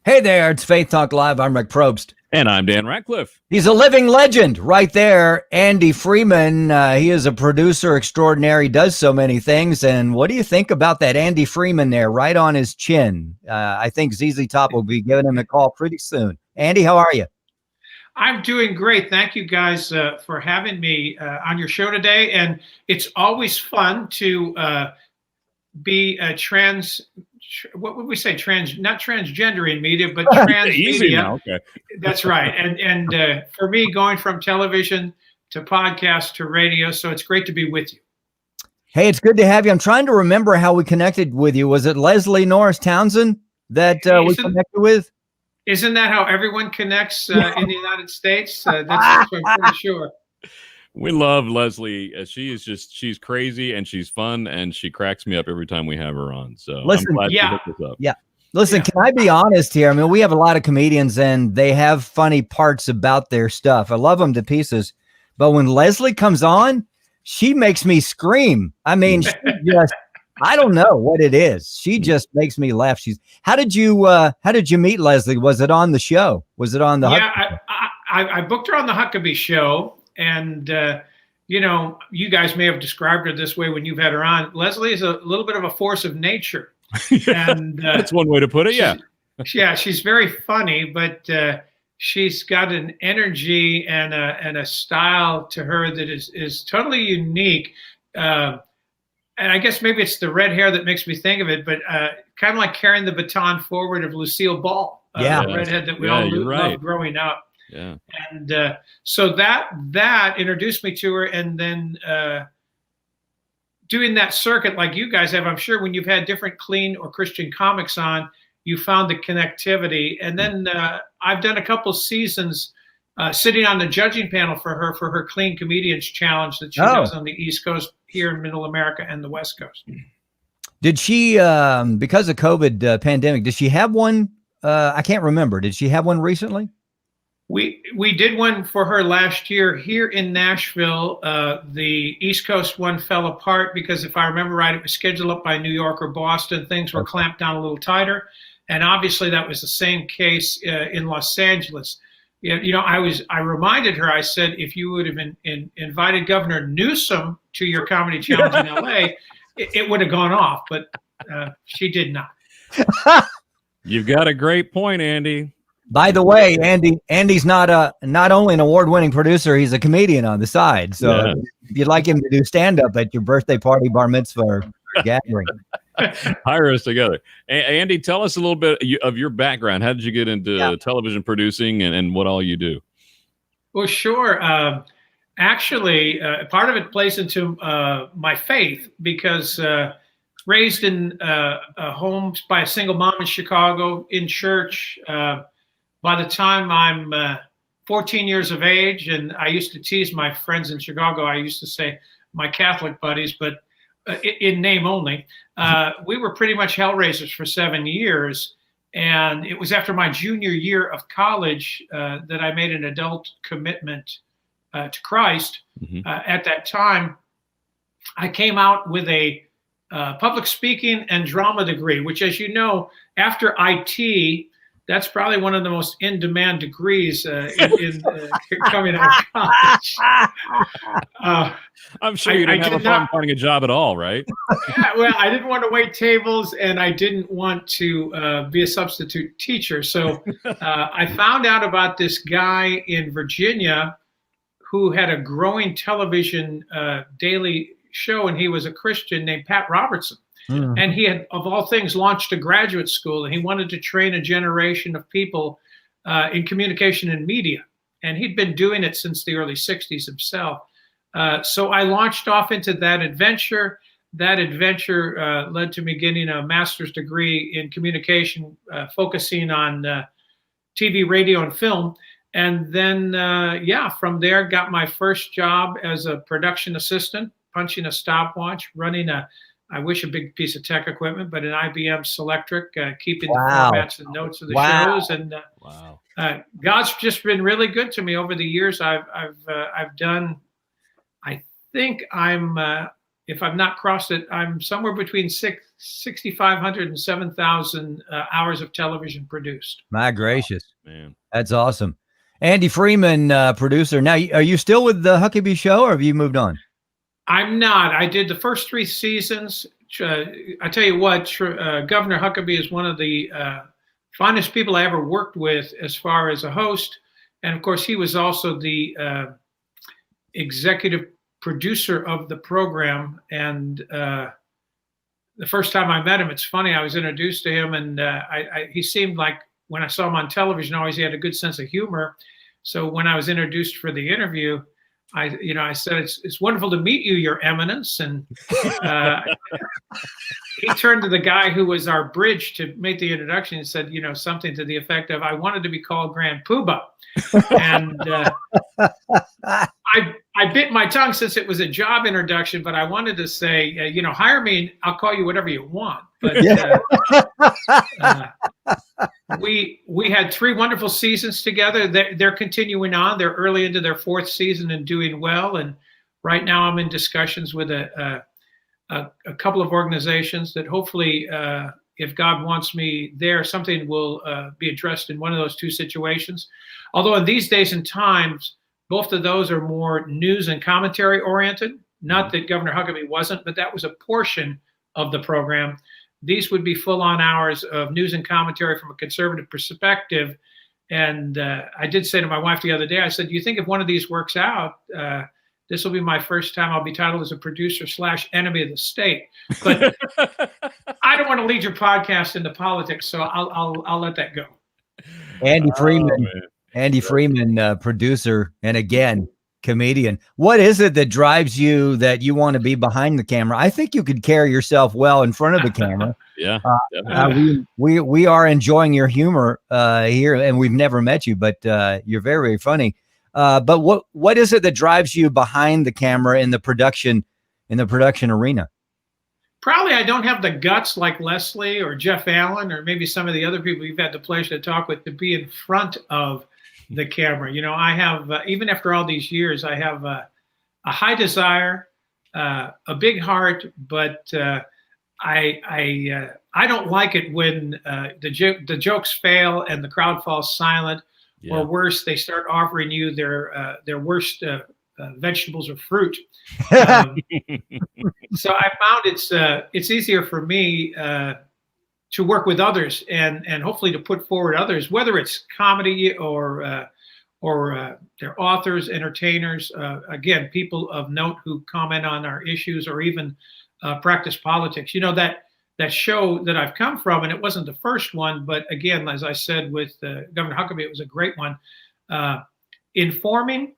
Hey there, it's Faith Talk Live. I'm Rick Probst. And I'm Dan Ratcliffe. He's a living legend right there, Andy Freeman. He is a producer extraordinary, he does so many things. And what do you think about that Andy Freeman there right on his chin? I think ZZ Top will be giving him a call pretty soon. Andy, how are you? I'm doing great. Thank you guys for having me on your show today. And it's always fun to be a what would we say? Not transgender in media, but trans Easy media. now. Okay. That's right. And for me, going from television to podcast to radio, so it's great to be with you. Hey, it's good to have you. I'm trying to remember how we connected with you. Was it Leslie Norris Townsend that we connected with? Isn't that how everyone connects in the United States? That's what I'm pretty sure. We love Leslie. She's crazy and she's fun and she cracks me up every time we have her on. So listen, I'm glad she hooked us up. Yeah. Listen, can I be honest here? I mean, we have a lot of comedians and they have funny parts about their stuff. I love them to pieces. But when Leslie comes on, she makes me scream. I mean, she just, I don't know what it is. She just makes me laugh. How did you meet Leslie? Was it on the show? Was it on the I booked her on the Huckabee show. And, you guys may have described her this way when you've had her on. Leslie is a little bit of a force of nature. And that's one way to put it. Yeah. She's very funny, but she's got an energy and a style to her that is totally unique. And I guess maybe it's the red hair that makes me think of it, but kind of like carrying the baton forward of Lucille Ball, the redhead that we all loved growing up. Yeah. And so that introduced me to her, and then doing that circuit like you guys have, I'm sure when you've had different clean or Christian comics on, you found the connectivity. And then I've done a couple seasons sitting on the judging panel for her Clean Comedians Challenge that she does on the East Coast, here in Middle America, and the West Coast. Did she, because of COVID pandemic, did she have one? I can't remember. Did she have one recently? We did one for her last year here in Nashville. The East Coast one fell apart because, if I remember right, it was scheduled up by New York or Boston. Things were clamped down a little tighter. And obviously that was the same case in Los Angeles. I reminded her, I said, if you would have invited Governor Newsom to your comedy challenge in LA, it would have gone off, but she did not. You've got a great point, Andy. By the way, Andy's not only an award-winning producer, he's a comedian on the side. So if you'd like him to do stand-up at your birthday party, bar mitzvah, or gathering, hire us together. Andy, tell us a little bit of your background. How did you get into television producing and what all you do? Well, sure. Actually, part of it plays into my faith, because raised in homes by a single mom in Chicago, in church. By the time I'm 14 years of age, and I used to tease my friends in Chicago, I used to say my Catholic buddies, but in name only, we were pretty much hellraisers for 7 years. And it was after my junior year of college that I made an adult commitment to Christ. Mm-hmm. At that time, I came out with a public speaking and drama degree, which, as you know, after IT, that's probably one of the most in-demand degrees in coming out of college. I'm sure you didn't have a fun finding a job at all, right? Yeah, well, I didn't want to wait tables, and I didn't want to be a substitute teacher. So I found out about this guy in Virginia who had a growing television daily show, and he was a Christian, named Pat Robertson. Mm. And he had, of all things, launched a graduate school, and he wanted to train a generation of people in communication and media. And he'd been doing it since the early 60s himself. So I launched off into that adventure. That adventure led to me getting a master's degree in communication, focusing on TV, radio, and film. And then, from there, got my first job as a production assistant, punching a stopwatch, running I wish a big piece of tech equipment, but an IBM Selectric, keeping the formats and notes of the shows. And God's just been really good to me over the years. I've done, I think I'm if I've not crossed it, I'm somewhere between 6,500 and 7,000 hours of television produced. My gracious, man, that's awesome. Andy Freeman, producer. Now, are you still with the Huckabee Show, or have you moved on? I'm not. I did the first 3 seasons. I tell you what, Governor Huckabee is one of the finest people I ever worked with as far as a host. And of course, he was also the executive producer of the program. And the first time I met him, it's funny, I was introduced to him, and he seemed like, when I saw him on television, always he had a good sense of humor. So when I was introduced for the interview, I said, it's wonderful to meet you, Your Eminence. And he turned to the guy who was our bridge to make the introduction and said, something to the effect of, I wanted to be called Grand Poobah. And I bit my tongue since it was a job introduction, but I wanted to say, hire me and I'll call you whatever you want. But we had 3 wonderful seasons together. They're continuing on. They're early into their 4th season and doing well. And right now I'm in discussions with a couple of organizations that hopefully, if God wants me there, something will be addressed in one of those 2 situations. Although in these days and times, both of those are more news and commentary oriented. Not that Governor Huckabee wasn't, but that was a portion of the program. These would be full-on hours of news and commentary from a conservative perspective. And I did say to my wife the other day, I said, do you think if one of these works out, this will be my first time I'll be titled as a producer / enemy of the state. But I don't want to lead your podcast into politics, so I'll let that go. Andy Freeman, producer, and again, comedian. What is it that drives you that you want to be behind the camera? I think you could carry yourself well in front of the camera. Yeah, we are enjoying your humor here, and we've never met you, but you're very, very funny. But what is it that drives you behind the camera in the production arena? Probably I don't have the guts like Leslie or Jeff Allen or maybe some of the other people you've had the pleasure to talk with to be in front of the camera. I have, even after all these years, I have a high desire, a big heart, but I don't like it when the jokes fail and the crowd falls silent, or worse, they start offering you their worst vegetables or fruit. So I found it's easier for me to work with others and hopefully to put forward others, whether it's comedy or they're authors, entertainers, again, people of note who comment on our issues or even practice politics. That show that I've come from, and it wasn't the first one, but again, as I said with Governor Huckabee, it was a great one. Informing,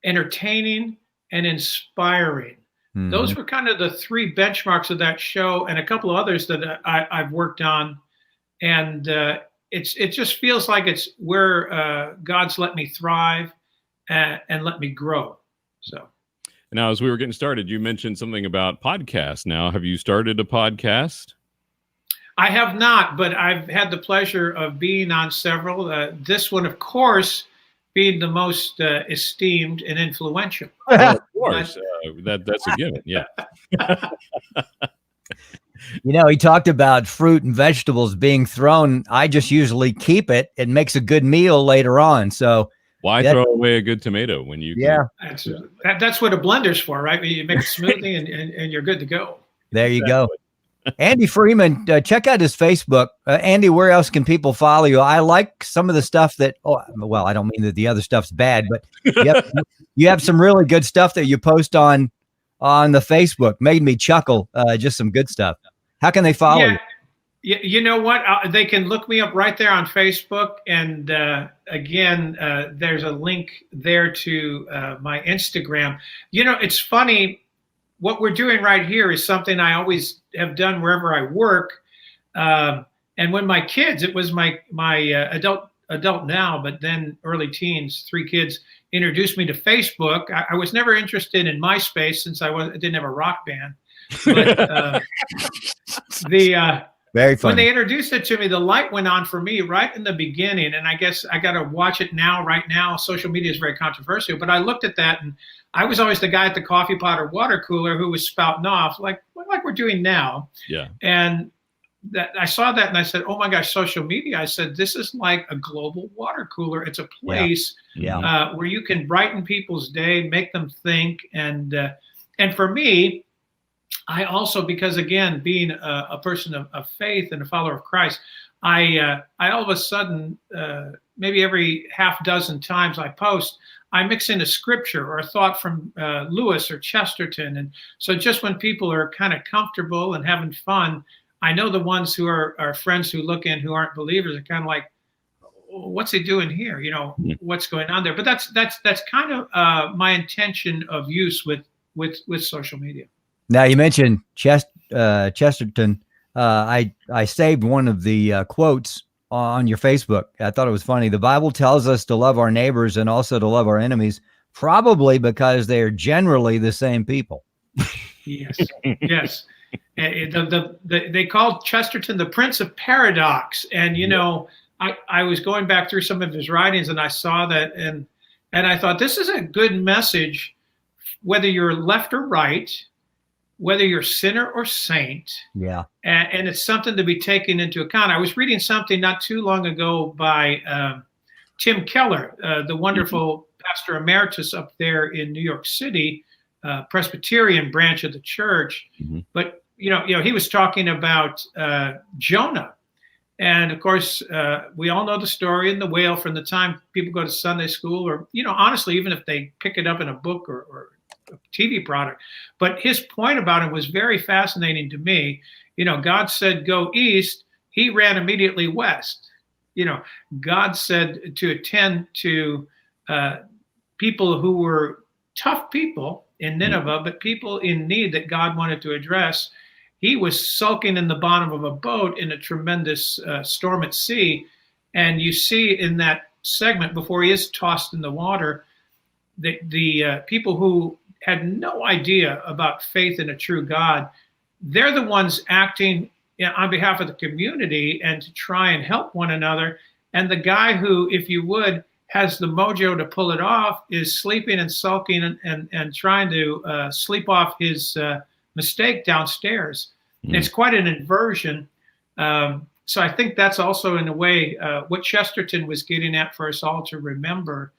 entertaining, and inspiring. Mm-hmm. Those were kind of the 3 benchmarks of that show, and a couple of others that I've worked on. And it just feels like it's where God's let me thrive and let me grow. So. Now, as we were getting started, you mentioned something about podcasts. Now, have you started a podcast? I have not, but I've had the pleasure of being on several. This one, of course, being the most esteemed and influential. Of course, that's a given. Yeah. He talked about fruit and vegetables being thrown. I just usually keep it. It makes a good meal later on. So why throw away a good tomato when you can? That's what a blender's for, right? You make a smoothie and you're good to go. There you go. Andy Freeman, check out his Facebook. Andy, where else can people follow you? I like some of the stuff that, I don't mean that the other stuff's bad, but you have some really good stuff that you post on the Facebook. Made me chuckle, just some good stuff. How can they follow you? You know what? They can look me up right there on Facebook. And again, there's a link there to my Instagram. It's funny. What we're doing right here is something I always have done wherever I work. And when my kids, it was my adult now, but then early teens, 3 kids introduced me to Facebook. I was never interested in MySpace since I didn't have a rock band. But Very when funny. they introduced it to me, the light went on for me right in the beginning. And I guess I got to watch it now. Right now, social media is very controversial. But I looked at that, and I was always the guy at the coffee pot or water cooler who was spouting off like we're doing now. Yeah. And that I saw that and I said, oh my gosh, social media. I said, this is like a global water cooler. It's a place where you can brighten people's day, make them think. And for me, I also, because again, being a person of faith and a follower of Christ, I all of a sudden, maybe every half dozen times I post, I mix in a scripture or a thought from Lewis or Chesterton. And so just when people are kind of comfortable and having fun, I know the ones who are friends who look in who aren't believers are kind of like, what's he doing here? You know, what's going on there? But that's kind of my intention of use with social media. Now you mentioned Chesterton. I saved one of the quotes on your Facebook. I thought it was funny. The Bible tells us to love our neighbors and also to love our enemies, probably because they are generally the same people. Yes, yes. They called Chesterton the Prince of Paradox, and you know, I was going back through some of his writings, and I saw that, and I thought this is a good message, whether you're left or right, whether you're sinner or saint. Yeah, and it's something to be taken into account. I was reading something not too long ago by Tim Keller, the wonderful pastor emeritus up there in New York City, Presbyterian branch of the church. But you know, he was talking about Jonah, and of course, we all know the story in the whale from the time people go to Sunday school, or you know, honestly, even if they pick it up in a book or a TV product. But his point about it was very fascinating to me. You know, God said go east, he ran immediately west. You know, God said to attend to people who were tough people in Nineveh, but people in need that God wanted to address. He was sulking in the bottom of a boat in a tremendous storm at sea. And you see in that segment, before he is tossed in the water, the people who had no idea about faith in a true God, they're the ones acting on behalf of the community and to try and help one another. And the guy who, if you would, has the mojo to pull it off is sleeping and sulking and trying to sleep off his mistake downstairs. It's quite an inversion. So I think that's also, in a way, what Chesterton was getting at for us all to remember,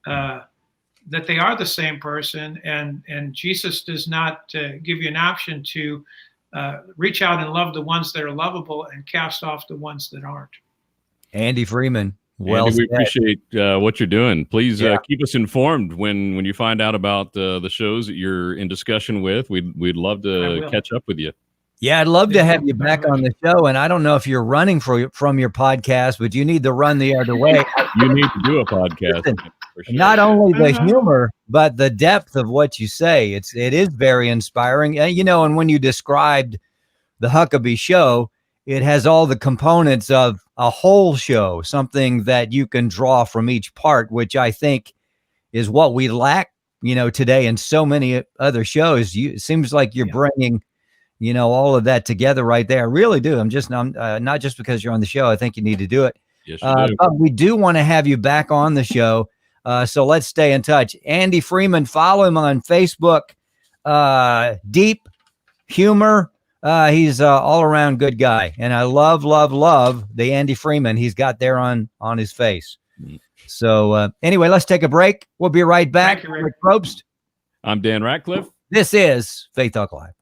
that they are the same person, and Jesus does not give you an option to reach out and love the ones that are lovable and cast off the ones that aren't. Andy Freeman. Well, Andy, we appreciate what you're doing. Please keep us informed when you find out about the shows that you're in discussion with. We'd love to catch up with you. Yeah, I'd love to have you back on the show. And I don't know if you're running from your podcast, but you need to run the other way. You need to do a podcast. Listen, sure. Not only the humor, but the depth of what you say. It is very inspiring. You know, and when you described the Huckabee show, it has all the components of a whole show, something that you can draw from each part, which I think is what we lack, you know, today in so many other shows. It seems like you're bringing, you know, all of that together right there. I really do. I'm not just because you're on the show. I think you need to do it. Yes, you do. But we do want to have you back on the show. So let's stay in touch. Andy Freeman, follow him on Facebook. Deep humor. He's all around good guy. And I love the Andy Freeman he's got there on his face. So anyway, let's take a break. We'll be right back. Thank you, Rick. Rick Probst. I'm Dan Ratcliffe. This is Faith Talk Live.